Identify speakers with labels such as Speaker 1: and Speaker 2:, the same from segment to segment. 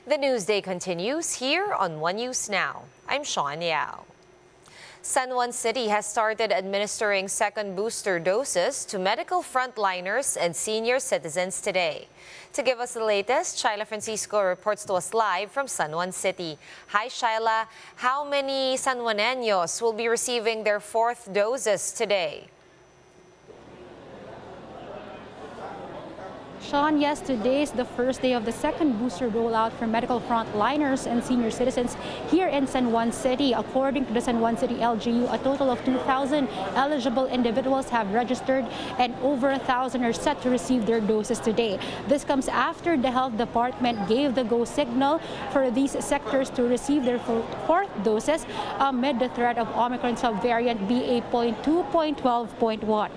Speaker 1: The Newsday continues here on One News Now. I'm Sean Yao. San Juan City has started administering second booster doses to medical frontliners and senior citizens today. To give us the latest, Shyla Francisco reports to us live from San Juan City. Hi, Shyla. How many San Juaneños will be receiving their fourth doses today?
Speaker 2: Sean, yes, today is the first day of the second booster rollout for medical frontliners and senior citizens here in San Juan City. According to the San Juan City LGU, a total of 2,000 eligible individuals have registered and over 1,000 are set to receive their doses today. This comes after the health department gave the go signal for these sectors to receive their fourth doses amid the threat of Omicron subvariant BA.2.12.1.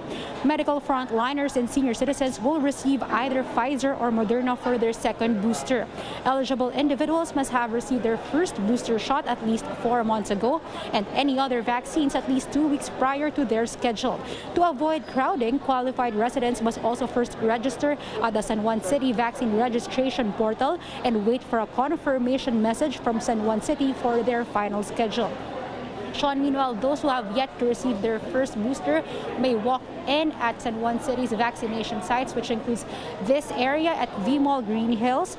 Speaker 2: Medical frontliners and senior citizens will receive either Pfizer or Moderna for their second booster. Eligible individuals must have received their first booster shot at least 4 months ago and any other vaccines at least 2 weeks prior to their schedule. To avoid crowding, qualified residents must also first register at the San Juan City Vaccine Registration Portal and wait for a confirmation message from San Juan City for their final schedule. Sean, meanwhile, those who have yet to receive their first booster may walk in at San Juan City's vaccination sites, which includes this area at V-Mall Green Hills,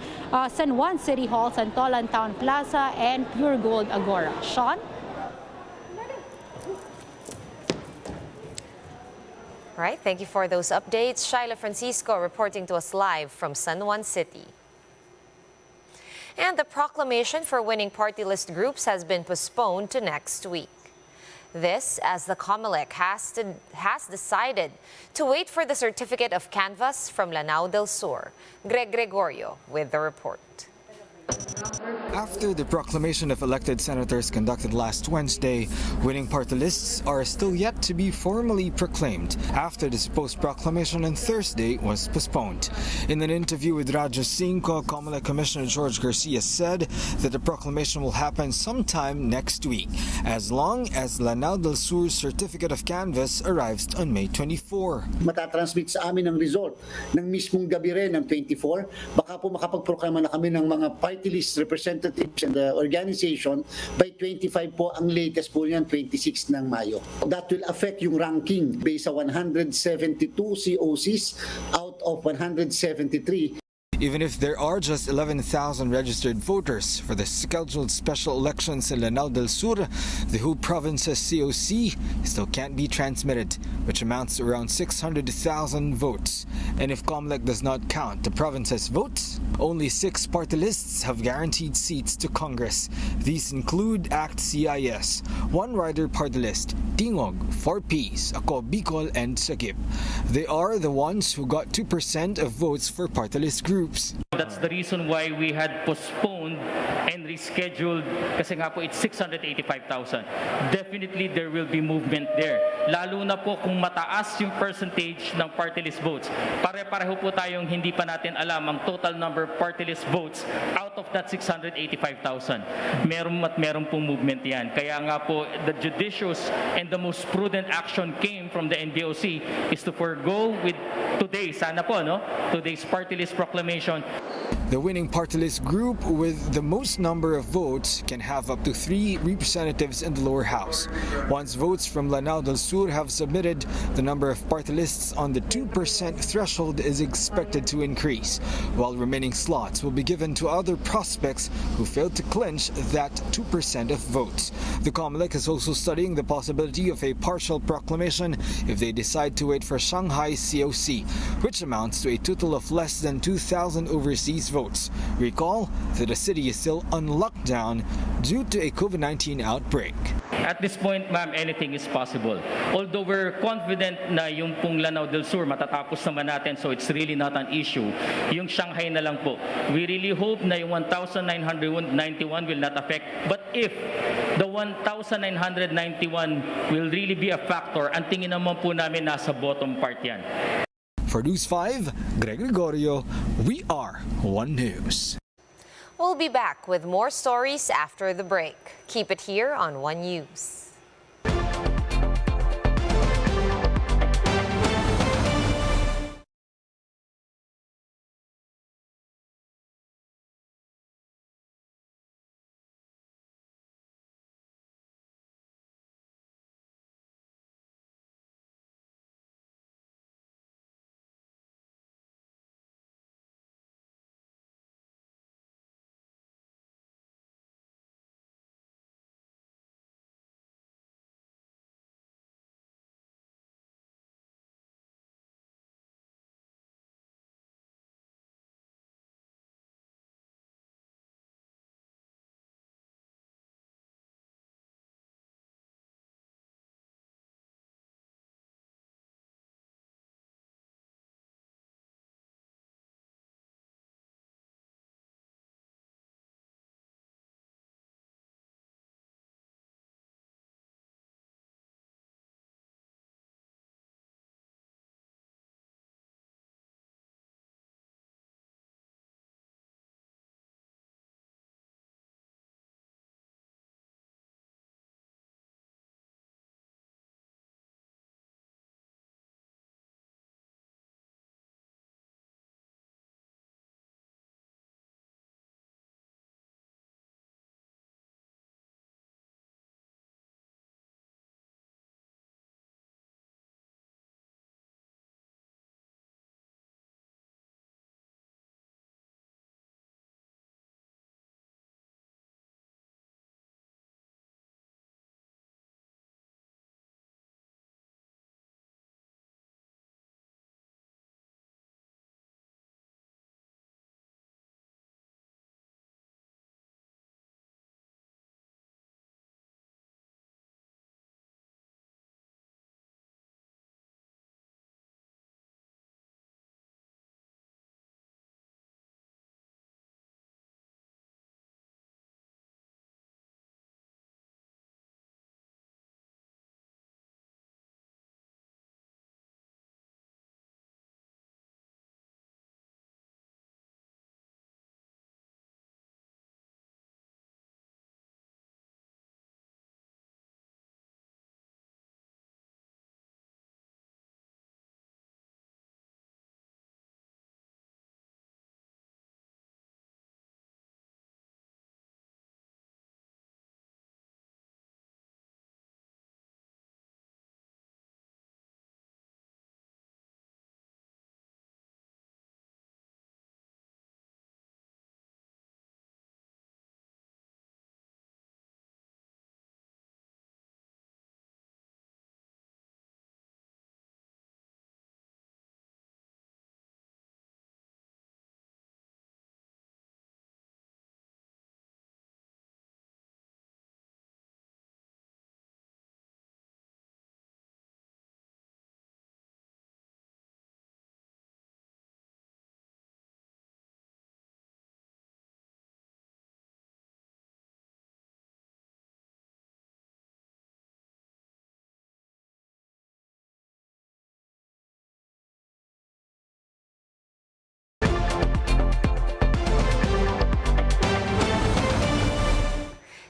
Speaker 2: San Juan City Hall, Santolan Town Plaza, and Pure Gold Agora. Sean?
Speaker 1: All right, thank you for those updates. Shyla Francisco reporting to us live from San Juan City. And the proclamation for winning party list groups has been postponed to next week. This as the COMELEC has decided to wait for the certificate of canvass from Lanao del Sur. Greg Gregorio with the report.
Speaker 3: After the proclamation of elected senators conducted last Wednesday, winning party lists are still yet to be formally proclaimed after the supposed proclamation on Thursday was postponed. In an interview with Radyo 5, COMELEC Commissioner George Garcia said that the proclamation will happen sometime next week, as long as Lanao del Sur's certificate of canvass arrives on May 24.
Speaker 4: Matatransmit sa amin ang result ng mismong gabi rin ng 24. Baka po makapagproklama na kami ng mga party list representatives and the organization by 25 po, ang latest po yan 26 ng Mayo. That will affect yung ranking based sa 172 COCs out of 173.
Speaker 3: Even if there are just 11,000 registered voters for the scheduled special elections in Lanao del Sur, the whole province's COC still can't be transmitted, which amounts to around 600,000 votes. And if COMELEC does not count the province's votes, only 6 party lists have guaranteed seats to Congress. These include ACT CIS, One Rider Party List, Tingog, 4Ps, Ako Bicol, and Sagip. They are the ones who got 2% of votes for party list groups.
Speaker 5: That's the reason why we had postponed and rescheduled kasi nga po it's 685,000. Definitely there will be movement there. Lalo na po kung mataas yung percentage ng party list votes. Pare-pareho po tayong hindi pa natin alam ang total number of party list votes out of that 685,000. Meron pong movement yan. Kaya nga po the judicious and the most prudent action came from the NBOC is to forego with today, sana po, no? Today's party list proclamation.
Speaker 3: The winning party list group with the most number of votes can have up to 3 representatives in the lower house. Once votes from Lanao del Sur have submitted, the number of party lists on the 2% threshold is expected to increase, while remaining slots will be given to other prospects who failed to clinch that 2% of votes. The COMELEC is also studying the possibility of a partial proclamation if they decide to wait for Shanghai COC, which amounts to a total of less than 2,000 overseas votes. Recall that the city is still on lockdown due to a COVID-19 outbreak.
Speaker 5: At this point, ma'am, anything is possible. Although we're confident na yung pong Lanao del Sur matatapos naman natin, so it's really not an issue. Yung Shanghai na lang po. We really hope na yung 1,991 will not affect. But if the 1,991 will really be a factor, ang tingin naman po namin nasa bottom part yan.
Speaker 3: For News 5, Greg Gregorio, we are One News.
Speaker 1: We'll be back with more stories after the break. Keep it here on One News.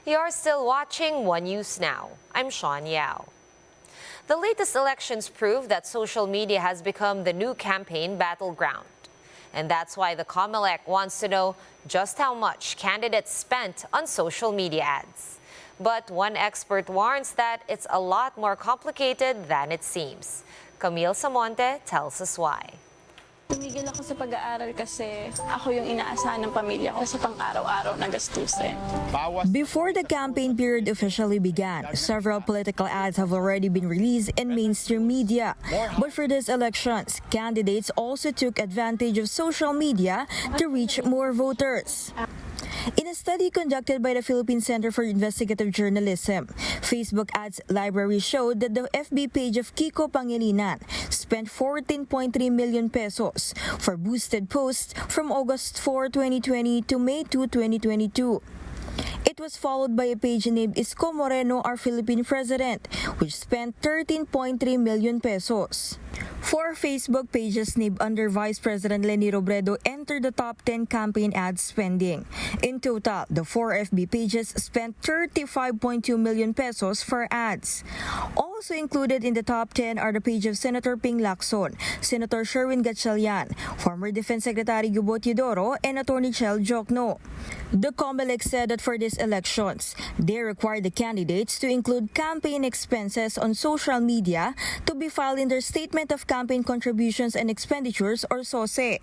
Speaker 1: You're still watching One News Now. I'm Sean Yao. The latest elections prove that social media has become the new campaign battleground. And that's why the COMELEC wants to know just how much candidates spent on social media ads. But one expert warns that it's a lot more complicated than it seems. Camille Samonte tells us why.
Speaker 6: Tumigil ako sa pag-aaral kasi ako yung inaasahan ng pamilya ko sa pang-araw-araw na gastusin.
Speaker 7: Before the campaign period officially began, several political ads have already been released in mainstream media. But for these elections, candidates also took advantage of social media to reach more voters. In a study conducted by the Philippine Center for Investigative Journalism, Facebook Ads Library showed that the FB page of Kiko Pangilinan spent 14.3 million pesos for boosted posts from August 4, 2020 to May 2, 2022. It was followed by a page named Isko Moreno, our Philippine President, which spent 13.3 million pesos. Four Facebook pages named under Vice President Leni Robredo entered the top 10 campaign ad spending. In total, the four FB pages spent 35.2 million pesos for ads. Also included in the top 10 are the page of Senator Ping Lacson, Senator Sherwin Gatchalian, former Defense Secretary Gubot Teodoro, and Attorney Chel Jokno. The COMELEC said that for these elections, they required the candidates to include campaign expenses on social media to be filed in their Statement of Campaign Contributions and Expenditures or SOSE.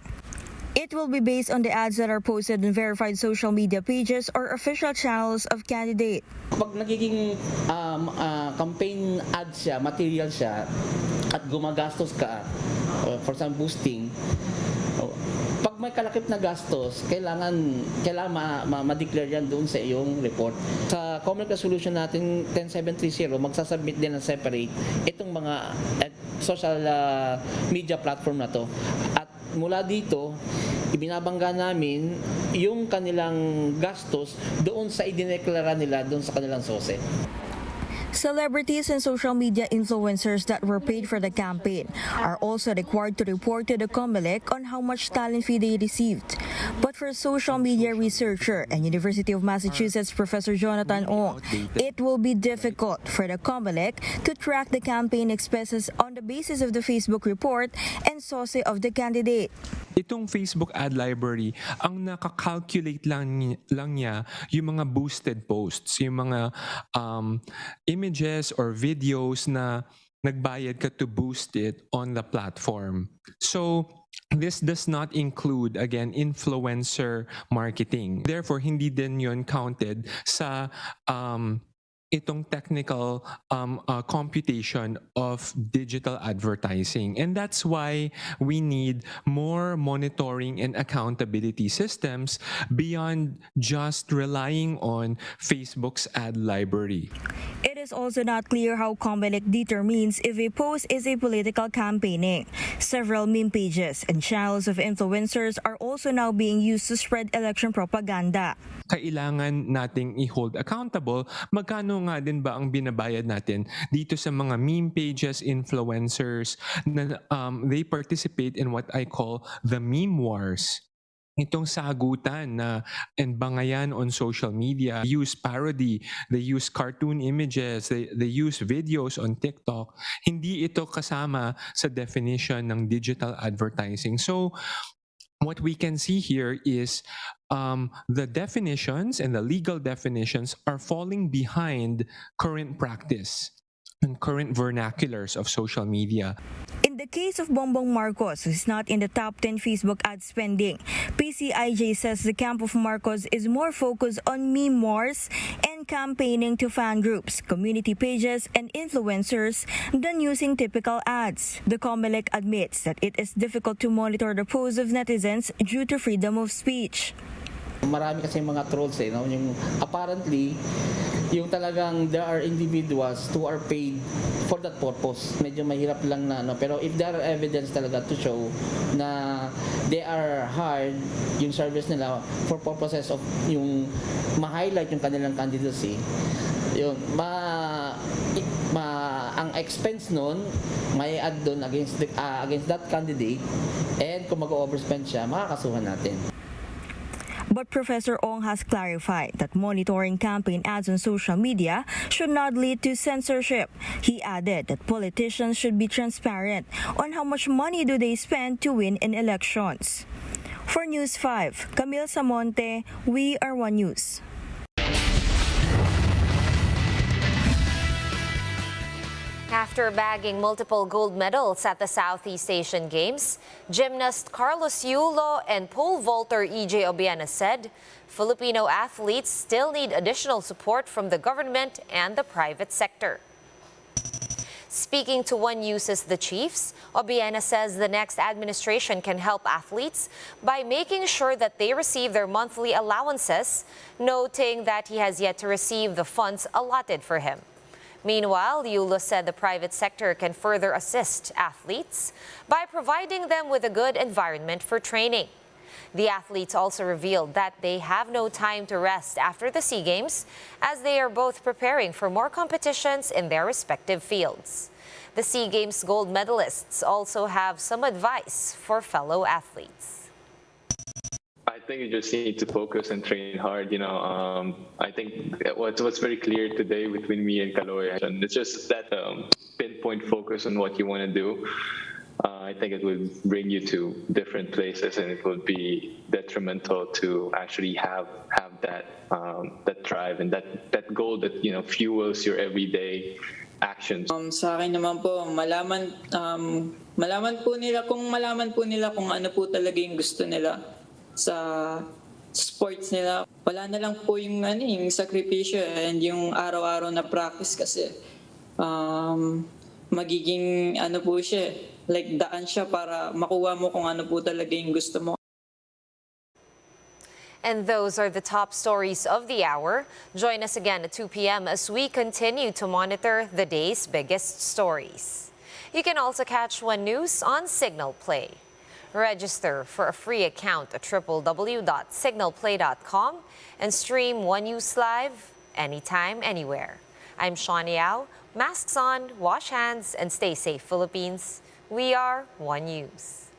Speaker 7: It will be based on the ads that are posted on verified social media pages or official channels of candidate.
Speaker 8: Pag nagiging campaign ad siya, material siya, at gumagastos ka, for some boosting, pag may kalakip na gastos, kailangan ma-declare yan doon sa iyong report. Sa COMELEC resolution natin 10730, magsasubmit din ng separate itong mga social media platform na to. At mula dito, ibinabangga namin yung kanilang gastos doon sa idineklara nila doon sa kanilang SOSE.
Speaker 7: Celebrities and social media influencers that were paid for the campaign are also required to report to the COMELEC on how much talent fee they received. But for social media researcher and University of Massachusetts Professor Jonathan Ong, it will be difficult for the COMELEC to track the campaign expenses on the basis of the Facebook report and SOSE of the candidate.
Speaker 9: Itong Facebook ad library, ang nakakalculate lang niya yung mga boosted posts, yung mga images or videos na nagbayad ka to boost it on the platform. So, this does not include, again, influencer marketing. Therefore, hindi din yun counted sa itong technical computation of digital advertising. And that's why we need more monitoring and accountability systems beyond just relying on Facebook's ad library.
Speaker 7: It is also not clear how COMELEC determines if a post is a political campaigning. Several meme pages and channels of influencers are also now being used to spread election propaganda.
Speaker 9: Kailangan nating i-hold accountable magkano nga din ba ang binabayad natin dito sa mga meme pages, influencers na they participate in what I call the meme wars. Itong sagutan na and bangayan on social media, they use parody, they use cartoon images, they use videos on TikTok. Hindi ito kasama sa definition ng digital advertising. So, what we can see here is the definitions and the legal definitions are falling behind current practice and current vernaculars of social media.
Speaker 7: In the case of Bongbong Marcos, who is not in the top 10 Facebook ad spending, PCIJ says the camp of Marcos is more focused on meme wars and campaigning to fan groups, community pages, and influencers than using typical ads. The COMELEC admits that it is difficult to monitor the posts of netizens due to freedom of speech.
Speaker 8: Marami kasi mga trolls no? Yung apparently, yung talagang there are individuals who are paid for that purpose. Medyo mahirap lang na, no? Pero if there are evidence talaga to show na they are hired, yung service nila for purposes of yung ma-highlight yung kanilang candidacy, yung ang expense nun, may add doon against that candidate, and kung mag-overspend siya, makakasuhan natin.
Speaker 7: But Professor Ong has clarified that monitoring campaign ads on social media should not lead to censorship. He added that politicians should be transparent on how much money do they spend to win in elections. For News 5, Camille Samonte, We Are One News.
Speaker 1: After bagging multiple gold medals at the Southeast Asian Games, gymnast Carlos Yulo and pole vaulter EJ Obiena said Filipino athletes still need additional support from the government and the private sector. Speaking to One News's The Chiefs, Obiena says the next administration can help athletes by making sure that they receive their monthly allowances, noting that he has yet to receive the funds allotted for him. Meanwhile, Yulo said the private sector can further assist athletes by providing them with a good environment for training. The athletes also revealed that they have no time to rest after the SEA Games, as they are both preparing for more competitions in their respective fields. The SEA Games gold medalists also have some advice for fellow athletes.
Speaker 10: I think you just need to focus and train hard. I think what's very clear today between me and Kaloy, and it's just that pinpoint focus on what you want to do. I think it will bring you to different places, and it will be detrimental to actually have that drive and that goal that fuels your everyday actions.
Speaker 11: Sa akin naman po, malaman po nila kung ano po talaga yung gusto nila sa sports nila. Wala na lang po yung sakripisyo and yung araw-araw na practice kasi magiging po siya, like daan siya para makuha mo kung ano po talaga yung gusto mo.
Speaker 1: And those are the top stories of the hour. Join us again at 2 p.m. as we continue to monitor the day's biggest stories. You can also catch One News on Signal Play. Register for a free account at www.signalplay.com and stream One News live anytime, anywhere. I'm Sean Yao. Masks on, wash hands, and stay safe, Philippines. We are One News.